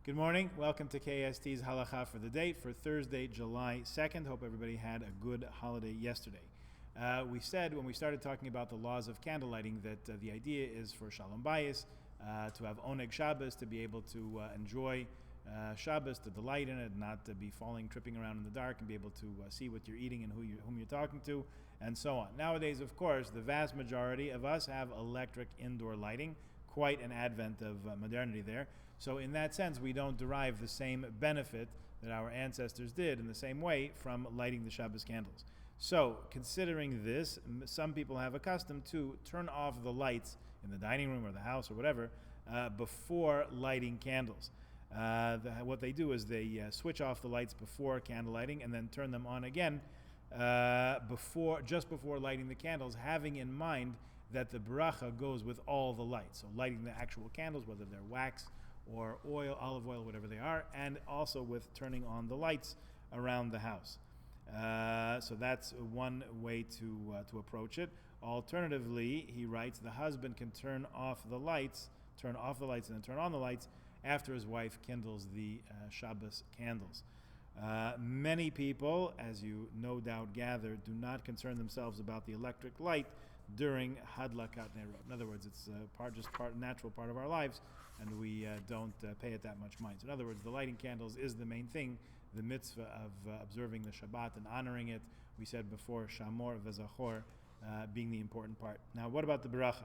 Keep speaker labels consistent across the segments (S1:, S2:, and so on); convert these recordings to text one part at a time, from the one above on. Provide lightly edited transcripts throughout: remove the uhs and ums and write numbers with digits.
S1: Good morning. Welcome to KST's Halacha for the day for Thursday, July 2nd. Hope everybody had a good holiday yesterday. We said when we started talking about the laws of candlelighting that the idea is for Shalom Bayis to have Oneg Shabbos, to be able to enjoy Shabbos, to delight in it, not to be tripping around in the dark, and be able to see what you're eating and whom you're talking to, and so on. Nowadays, of course, the vast majority of us have electric indoor lighting. Quite an advent of modernity there. So in that sense, we don't derive the same benefit that our ancestors did in the same way from lighting the Shabbos candles. So considering this, some people have a custom to turn off the lights in the dining room or the house or whatever before lighting candles. What they do is they switch off the lights before candle lighting and then turn them on again just before lighting the candles, having in mind that the bracha goes with all the lights. So lighting the actual candles, whether they're wax or oil, olive oil, whatever they are, and also with turning on the lights around the house. So that's one way to approach it. Alternatively, he writes, the husband can turn off the lights and then turn on the lights after his wife kindles the Shabbos candles. Many people, as you no doubt gather, do not concern themselves about the electric light during Hadlakat Nerot. In other words, it's natural part of our lives, and we don't pay it that much mind. So in other words, the lighting candles is the main thing, the mitzvah of observing the Shabbat and honoring it. We said before, Shamor v'Zachor being the important part. Now, what about the bracha?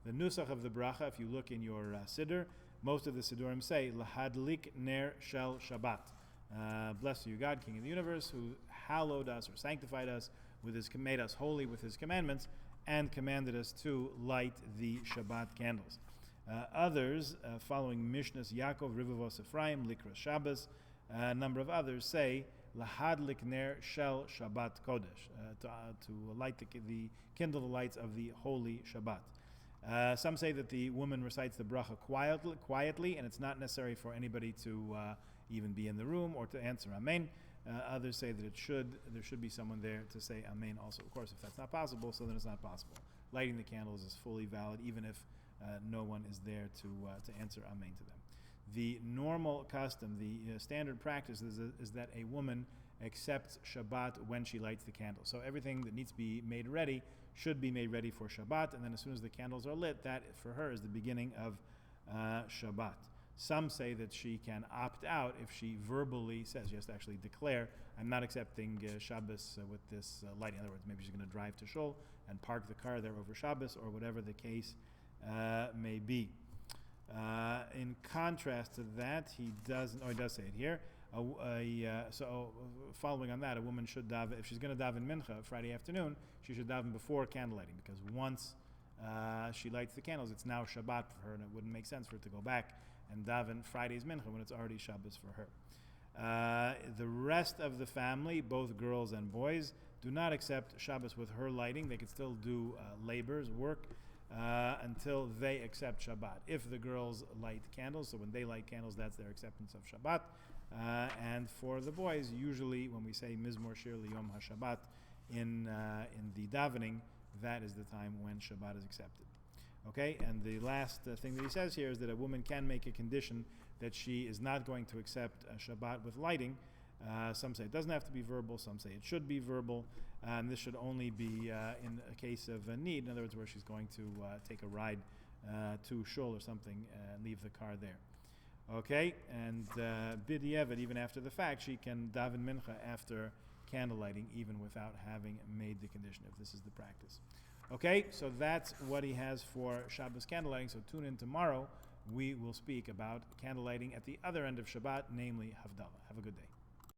S1: The nusach of the bracha, if you look in your siddur, most of the siddurim say, Lahadlik ner shel Shabbat. Blessed are you, God, King of the universe, who hallowed us or sanctified us, made us holy with his commandments, and commanded us to light the Shabbat candles. Others, following Mishnahs Yaakov, Rivavos Ephraim, Likra Shabbos, a number of others say, Lahadlik ner shel Shabbat Kodesh, to light kindle the lights of the holy Shabbat. Some say that the woman recites the bracha quietly, and it's not necessary for anybody to even be in the room or to answer Amen. Others say that there should be someone there to say Amen also. Of course, if that's not possible, so then it's not possible. Lighting the candles is fully valid, even if no one is there to answer Amen to them. The normal custom, the standard practice is that a woman accepts Shabbat when she lights the candle. So everything that needs to be made ready should be made ready for Shabbat, and then as soon as the candles are lit, that for her is the beginning of Shabbat. Some say that she can opt out if she verbally says, she has to actually declare, I'm not accepting Shabbos with this lighting. In other words, maybe she's going to drive to Shul and park the car there over Shabbos, or whatever the case may be. In contrast to that, he does say it here. So following on that, a woman should daven, if she's going to daven mincha Friday afternoon, she should daven before candlelighting, because once she lights the candles, it's now Shabbat for her, and it wouldn't make sense for her to go back and daven Friday's mincha when it's already Shabbos for her. The rest of the family, both girls and boys, do not accept Shabbos with her lighting. They can still do work, until they accept Shabbat. If the girls light candles, so when they light candles, that's their acceptance of Shabbat. And for the boys, usually when we say Mizmor Shir Liyom HaShabbat in the davening, that is the time when Shabbat is accepted. Okay, and the last thing that he says here is that a woman can make a condition that she is not going to accept Shabbat with lighting. Some say it doesn't have to be verbal, some say it should be verbal, and this should only be in a case of need, in other words, where she's going to take a ride to Shul or something and leave the car there. Okay, and b'diavad, even after the fact, she can daven mincha after candle lighting, even without having made the condition, if this is the practice. Okay, so that's what he has for Shabbos candle lighting, so tune in tomorrow. We will speak about candle lighting at the other end of Shabbat, namely Havdalah. Have a good day.